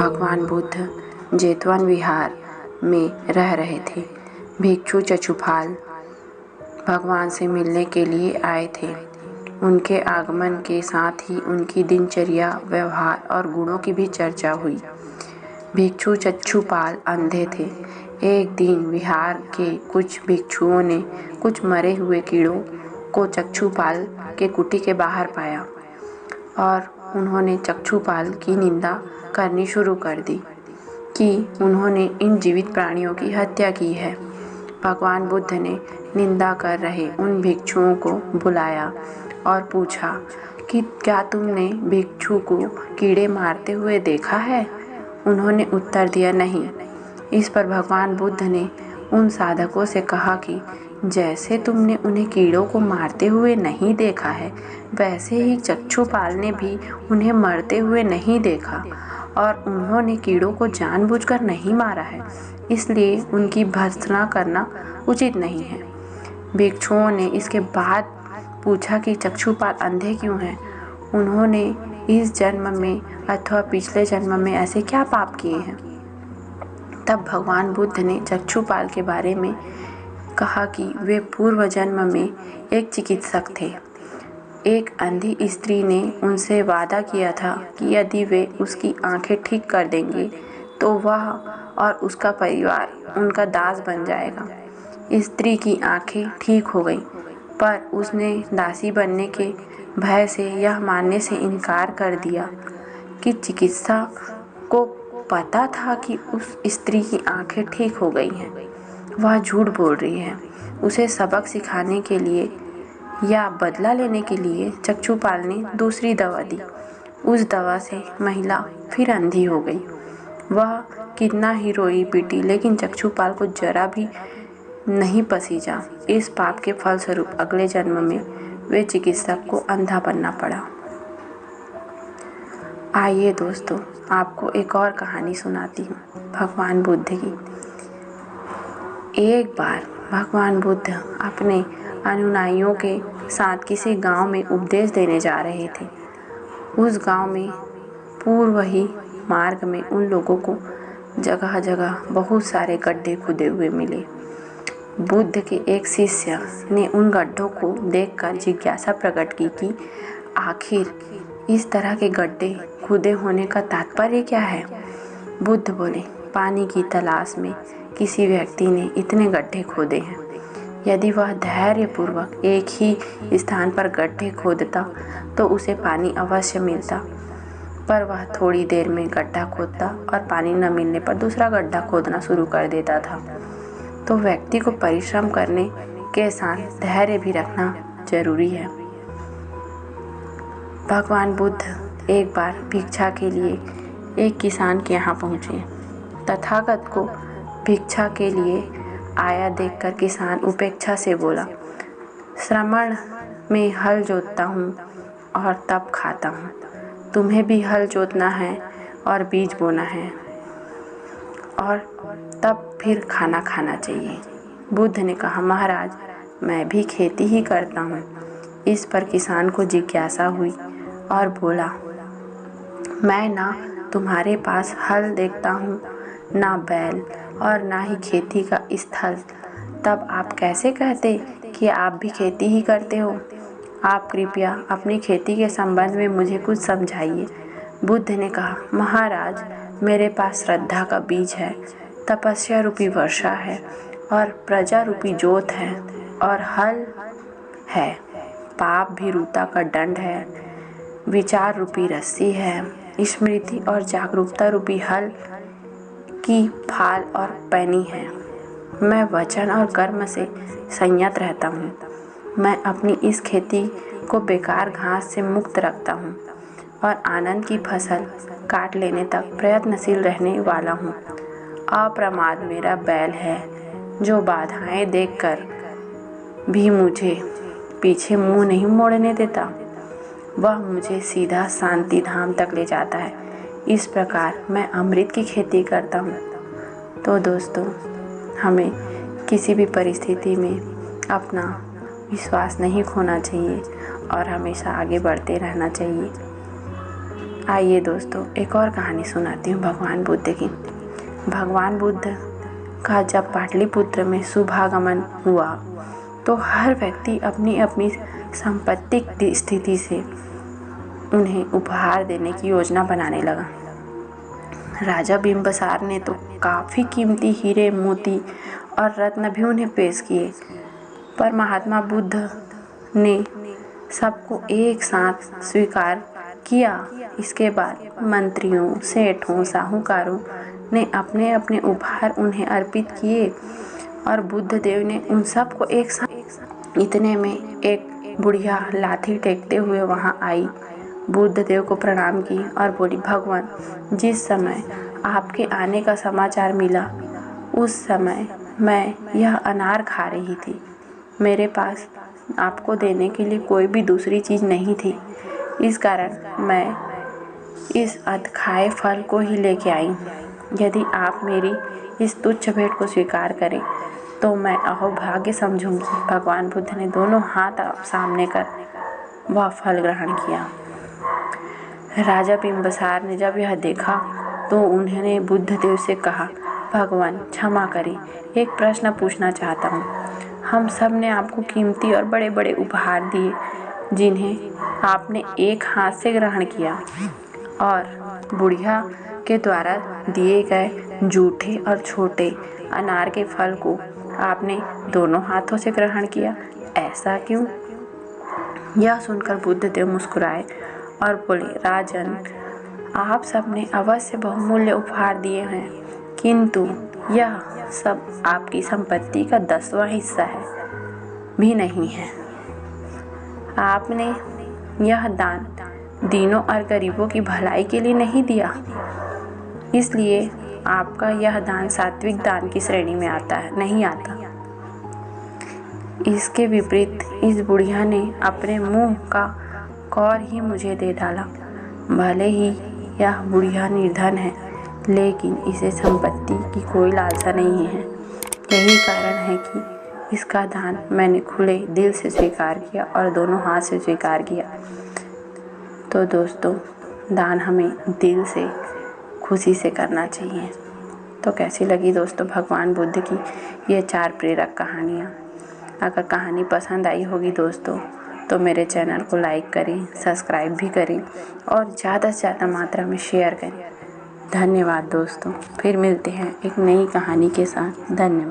भगवान बुद्ध जेतवन विहार में रह रहे थे। भिक्षु चक्षुपाल भगवान से मिलने के लिए आए थे। उनके आगमन के साथ ही उनकी दिनचर्या, व्यवहार और गुणों की भी चर्चा हुई। भिक्षु चक्षुपाल अंधे थे। एक दिन विहार के कुछ भिक्षुओं ने कुछ मरे हुए कीड़ों को चक्षुपाल के कुटी के बाहर पाया और उन्होंने चक्षुपाल की निंदा करनी शुरू कर दी कि उन्होंने इन जीवित प्राणियों की हत्या की है। भगवान बुद्ध ने निंदा कर रहे उन भिक्षुओं को बुलाया और पूछा कि क्या तुमने भिक्षु को कीड़े मारते हुए देखा है? उन्होंने उत्तर दिया, नहीं। इस पर भगवान बुद्ध ने उन साधकों से कहा कि जैसे तुमने उन्हें कीड़ों को मारते हुए नहीं देखा है, वैसे ही चक्षुपाल ने भी उन्हें मरते हुए नहीं देखा और उन्होंने कीड़ों को जानबूझकर नहीं मारा है, इसलिए उनकी भर्त्सना करना उचित नहीं है। भिक्षुओं ने इसके बाद पूछा कि चक्षुपाल अंधे क्यों हैं? उन्होंने इस जन्म में अथवा पिछले जन्म में ऐसे क्या पाप किए हैं? तब भगवान बुद्ध ने चक्षुपाल के बारे में कहा कि वे पूर्व जन्म में एक चिकित्सक थे। एक अंधी स्त्री ने उनसे वादा किया था कि यदि वे उसकी आंखें ठीक कर देंगे तो वह और उसका परिवार उनका दास बन जाएगा। स्त्री की आंखें ठीक हो गईं, पर उसने दासी बनने के भय से यह मानने से इनकार कर दिया कि चिकित्सा को पता था कि उस स्त्री की आंखें ठीक हो गई हैं। वह झूठ बोल रही है। उसे सबक सिखाने के लिए या बदला लेने के लिए चक्षुपाल ने दूसरी दवा दी। उस दवा से महिला फिर अंधी हो गई। वह कितना ही रोई पीटी, लेकिन चक्षुपाल को जरा भी नहीं पसीजा। इस पाप के फलस्वरूप अगले जन्म में वे चिकित्सक को अंधा बनना पड़ा। आइए दोस्तों, आपको एक और कहानी सुनाती हूँ भगवान बुद्ध की। एक बार भगवान बुद्ध अपने अनुयायियों के साथ किसी गांव में उपदेश देने जा रहे थे। उस गांव में पूर्व ही मार्ग में उन लोगों को जगह जगह बहुत सारे गड्ढे खुदे हुए मिले। बुद्ध के एक शिष्य ने उन गड्ढों को देखकर जिज्ञासा प्रकट की कि आखिर इस तरह के गड्ढे खुदे होने का तात्पर्य क्या है? बुद्ध बोले, पानी की तलाश में किसी व्यक्ति ने इतने गड्ढे खोदे हैं। यदि वह धैर्यपूर्वक एक ही स्थान पर गड्ढे खोदता तो उसे पानी अवश्य मिलता, पर वह थोड़ी देर में गड्ढा खोदता और पानी न मिलने पर दूसरा गड्ढा खोदना शुरू कर देता था। तो व्यक्ति को परिश्रम करने के साथ धैर्य भी रखना जरूरी है। भगवान बुद्ध एक बार भिक्षा के लिए एक किसान के यहाँ पहुँचे। तथागत को भिक्षा के लिए आया देखकर किसान उपेक्षा से बोला, श्रावण में हल जोतता हूँ और तब खाता हूँ। तुम्हें भी हल जोतना है और बीज बोना है और तब फिर खाना खाना चाहिए। बुद्ध ने कहा, महाराज, मैं भी खेती ही करता हूँ। इस पर किसान को जिज्ञासा हुई और बोला, मैं ना तुम्हारे पास हल देखता हूँ, ना बैल और ना ही खेती का स्थल, तब आप कैसे कहते कि आप भी खेती ही करते हो? आप कृपया अपनी खेती के संबंध में मुझे कुछ समझाइए। बुद्ध ने कहा, महाराज, मेरे पास श्रद्धा का बीज है, तपस्या रूपी वर्षा है और प्रजा रूपी जोत है और हल है। पाप भीरुता का दंड है, विचार रूपी रस्सी है, स्मृति और जागरूकता रूपी हल की फाल और पैनी है। मैं वचन और कर्म से संयत रहता हूँ। मैं अपनी इस खेती को बेकार घास से मुक्त रखता हूँ और आनंद की फसल काट लेने तक प्रयत्नशील रहने वाला हूँ। अप्रमाद मेरा बैल है, जो बाधाएं देखकर भी मुझे पीछे मुंह नहीं मोड़ने देता। वह मुझे सीधा शांति धाम तक ले जाता है। इस प्रकार मैं अमृत की खेती करता हूँ। तो दोस्तों, हमें किसी भी परिस्थिति में अपना विश्वास नहीं खोना चाहिए और हमेशा आगे बढ़ते रहना चाहिए। आइए दोस्तों, एक और कहानी सुनाती हूँ भगवान बुद्ध की। भगवान बुद्ध का जब पाटलिपुत्र में शुभागमन हुआ तो हर व्यक्ति अपनी अपनी सांपत्तिक स्थिति से उन्हें उपहार देने की योजना बनाने लगा। राजा बिंबिसार ने तो काफ़ी कीमती हीरे, मोती और रत्न भी उन्हें पेश किए, पर महात्मा बुद्ध ने सबको एक साथ स्वीकार किया। इसके बाद मंत्रियों, सेठों, साहूकारों ने अपने अपने उपहार उन्हें अर्पित किए और बुद्ध देव ने उन सबको एक साथ। इतने में एक बुढ़िया लाठी टेकते हुए वहां आई, बुद्ध देव को प्रणाम की और बोली, भगवान, जिस समय आपके आने का समाचार मिला उस समय मैं यह अनार खा रही थी। मेरे पास आपको देने के लिए कोई भी दूसरी चीज़ नहीं थी, इस कारण मैं इस अधखाए फल को ही लेके आई। यदि आप मेरी इस तुच्छ भेंट को स्वीकार करें तो मैं अहोभाग्य समझूंगी। भगवान बुद्ध ने दोनों हाथ सामने कर वह फल ग्रहण किया। राजा बिंबिसार ने जब यह देखा तो उन्होंने बुद्ध देव से कहा, भगवान क्षमा करें, एक प्रश्न पूछना चाहता हूँ। हम सब ने आपको कीमती और बड़े बड़े उपहार दिए जिन्हें आपने एक हाथ से ग्रहण किया, और बुढ़िया के द्वारा दिए गए जूठे और छोटे अनार के फल को आपने दोनों हाथों से ग्रहण किया, ऐसा क्यों? यह सुनकर बुद्ध देव मुस्कुराए और बोले, राजन, आप सबने अवश्य बहुमूल्य उपहार दिए हैं, किंतु यह सब आपकी संपत्ति का 10वां हिस्सा भी नहीं है। आपने यह दान दीनों और गरीबों की भलाई के लिए नहीं दिया, इसलिए आपका यह दान सात्विक दान की श्रेणी में नहीं आता। इसके विपरीत इस बुढ़िया ने अपने मुंह का कौर ही मुझे दे डाला। भले ही यह बुढ़िया निर्धन है, लेकिन इसे संपत्ति की कोई लालसा नहीं है। यही कारण है कि इसका दान मैंने खुले दिल से स्वीकार किया और दोनों हाथ से स्वीकार किया। तो दोस्तों, दान हमें दिल से खुशी से करना चाहिए। तो कैसी लगी दोस्तों भगवान बुद्ध की ये 4 प्रेरक कहानियाँ? अगर कहानी पसंद आई होगी दोस्तों तो मेरे चैनल को लाइक करें, सब्सक्राइब भी करें और ज़्यादा से ज़्यादा मात्रा में शेयर करें। धन्यवाद दोस्तों, फिर मिलते हैं एक नई कहानी के साथ। धन्यवाद।